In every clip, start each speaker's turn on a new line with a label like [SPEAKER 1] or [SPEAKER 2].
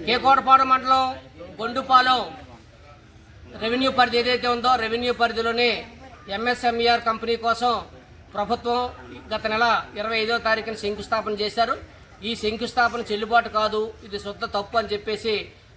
[SPEAKER 1] కేకోటపాడు మండలం గొండుపాలెం రెవెన్యూ పరిధి ఏదైతే ఉందో రెవెన్యూ పరిధిలోని ఎంఎస్ఎంఈఆర్ కంపెనీ కోసం ప్రభుత్వం గత నెల 25వ తారీఖున శంకుస్థాపన చేశారు. ఈ శంకుస్థాపన చెల్లుబాటు కాదు, ఇది శుద్ధ తప్పు అని చెప్పేసి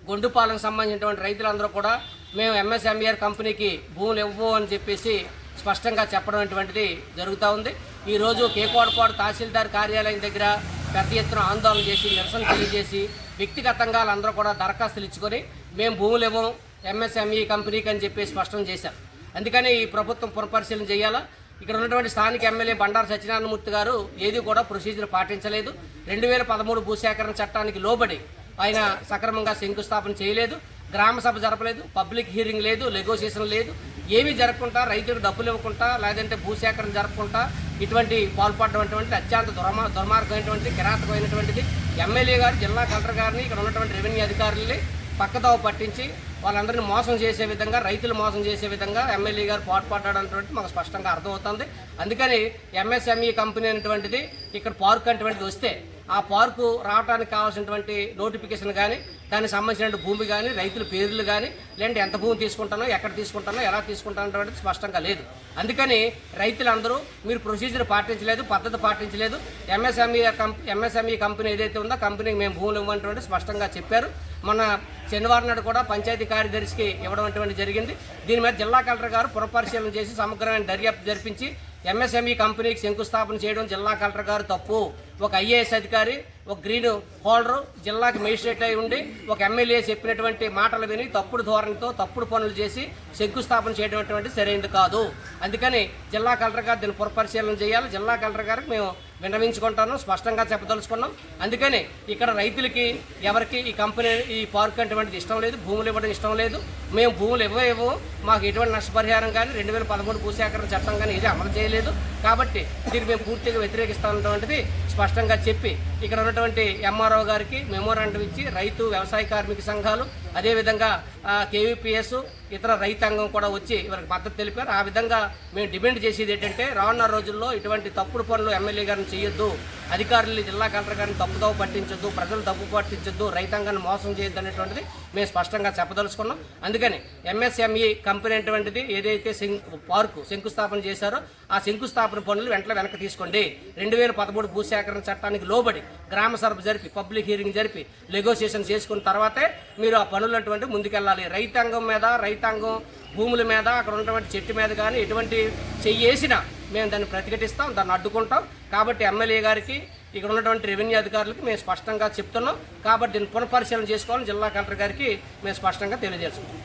[SPEAKER 1] గొండుపాలెం సంబంధించినటువంటి రైతులందరూ కూడా మేము ఎంఎస్ఎంఈఆర్ కంపెనీకి భూములు ఇవ్వము అని చెప్పేసి స్పష్టంగా చెప్పడం అటువంటిది జరుగుతూ ఉంది. ఈరోజు కేకోటపాడు తహసీల్దార్ కార్యాలయం దగ్గర పెద్ద ఎత్తున ఆందోళన చేసి నిరసన తెలియజేసి వ్యక్తిగతంగా వాళ్ళందరూ కూడా దరఖాస్తులు ఇచ్చుకొని మేము భూములు ఇవ్వం ఎంఎస్ఎంఈ కంపెనీకి అని చెప్పి స్పష్టం చేశారు. అందుకని ఈ ప్రభుత్వం పునఃపరిశీలన చేయాలా. ఇక్కడ ఉన్నటువంటి స్థానిక ఎమ్మెల్యే బండారు సత్యనారాయణమూర్తి గారు ఏది కూడా ప్రొసీజర్ పాటించలేదు. 2013 భూసేకరణ చట్టానికి లోబడి ఆయన సక్రమంగా శంకుస్థాపన చేయలేదు, గ్రామ సభ జరపలేదు, పబ్లిక్ హీరింగ్ లేదు, నెగోషియేషన్ లేదు, ఏమీ జరగకుండా రైతులకు డబ్బులు ఇవ్వకుండా లేదంటే భూసేకరణ జరపకుండా ఇటువంటి పాల్పడడం అత్యంత దుర్మార్గమైనటువంటి కిరాతకమైనటువంటిది. ఎమ్మెల్యే గారు జిల్లా కలెక్టర్ గారిని ఇక్కడ ఉన్నటువంటి రెవెన్యూ అధికారులని పక్కదోవ పట్టించి వాళ్ళందరినీ మోసం చేసే విధంగా, రైతులు మోసం చేసే విధంగా ఎమ్మెల్యే గారు పాటుపడ్డాడనేటువంటి మాకు స్పష్టంగా అర్థమవుతుంది. అందుకని ఎంఎస్ఎంఈ కంపెనీ అనేటువంటిది ఇక్కడ పార్క్ అనేటువంటిది వస్తే ఆ పార్కు రావడానికి కావాల్సినటువంటి నోటిఫికేషన్ కానీ, దానికి సంబంధించిన భూమి కానీ, రైతుల పేర్లు కానీ, లేదంటే ఎంత భూమి తీసుకుంటానో, ఎక్కడ తీసుకుంటానో, ఎలా తీసుకుంటానో అనేటువంటిది స్పష్టంగా లేదు. అందుకని రైతులందరూ మీరు ప్రొసీజర్ పాటించలేదు, పద్ధతి పాటించలేదు, ఎంఎస్ఎంఈ కంపెనీ ఏదైతే ఉందో కంపెనీకి మేము భూములు ఇవ్వనటువంటి స్పష్టంగా చెప్పారు. మొన్న శనివారం నాడు కూడా పంచాయతీ కార్యదర్శికి ఇవ్వడం అటువంటి జరిగింది. దీని మీద జిల్లా కలెక్టర్ గారు పునఃపరిశీలన చేసి సమగ్రమైన దర్యాప్తు జరిపించి ఎంఎస్ఎంఈ కంపెనీకి శంకుస్థాపన చేయడం జిల్లా కలెక్టర్ గారు తప్పు, ఒక ఐఏఎస్ అధికారి, ఒక గ్రీన్ హోల్డరు, జిల్లాకి మేజిస్ట్రేట్ అయి ఉండి ఒక ఎమ్మెల్యే చెప్పినటువంటి మాటలు విని తప్పుడు ధోరణితో తప్పుడు పనులు చేసి శంకుస్థాపన చేయడం అటువంటి సరైనది కాదు. అందుకని జిల్లా కలెక్టర్ గారు దీన్ని పునఃపరిశీలన చేయాలి. జిల్లా కలెక్టర్ గారికి మేము విన్నవించుకుంటాను, స్పష్టంగా చెప్పదలుచుకున్నాం. అందుకని ఇక్కడ రైతులకి ఎవరికి ఈ కంపెనీ ఈ పార్క్ అటువంటిది ఇష్టం లేదు, భూములు ఇవ్వడం ఇష్టం లేదు. మేము భూములు ఇవ్వము, మాకు ఎటువంటి నష్టపరిహారం కానీ 2013 భూసేకరణ చట్టం కానీ ఇది అమలు చేయలేదు. కాబట్టి దీన్ని మేము పూర్తిగా వ్యతిరేకిస్తామన్నటువంటిది స్పష్టంగా చెప్పి ఇక్కడ ఉన్నటువంటి ఎంఆర్ఓ గారికి మెమోరాండం ఇచ్చి రైతు వ్యవసాయ కార్మిక సంఘాలు, అదేవిధంగా కేవీపీఎస్, ఇతర రైతాంగం కూడా వచ్చి ఇవరికి మద్దతు తెలిపారు. ఆ విధంగా మేము డిమాండ్ చేసేది ఏంటంటే రానున్న రోజుల్లో ఇటువంటి తప్పుడు పనులు ఎమ్మెల్యే గారిని చేయొద్దు, అధికారులు జిల్లా కలెక్టర్ గారిని తప్పుదోవ పట్టించొద్దు, ప్రజలు తప్పు పట్టించొద్దు, రైతాంగాన్ని మోసం చేయొద్దు అనేటువంటిది మేము స్పష్టంగా చెప్పదలుచుకున్నాం. అందుకని ఎంఎస్ఎంఈ కంపెనీ అటువంటిది ఏదైతే పార్కు శంకుస్థాపన చేశారో ఆ శంకుస్థాపన పనులు వెనక్కి తీసుకోండి. 2013 భూసేకరణ చట్టానికి లోబడి గ్రామ సభ జరిపి పబ్లిక్ హీరింగ్ జరిపి నెగోషియేషన్ చేసుకున్న తర్వాతే మీరు ఆ పనులు అటువంటి ముందుకెళ్ళాలి. రైతాంగం మీద, రైతాంగం భూముల మీద, అక్కడ ఉన్నటువంటి చెట్టు మీద కానీ ఎటువంటి చెయ్యేసినా మేము దాన్ని ప్రతిఘటిస్తాం, దాన్ని అడ్డుకుంటాం. కాబట్టి ఎమ్మెల్యే గారికి, ఇక్కడ ఉన్నటువంటి రెవెన్యూ అధికారులకు మేము స్పష్టంగా చెప్తున్నాం. కాబట్టి దీన్ని పునఃపరిశీలన చేసుకోవాలని జిల్లా కలెక్టర్ గారికి మేము స్పష్టంగా తెలియజేస్తున్నాం.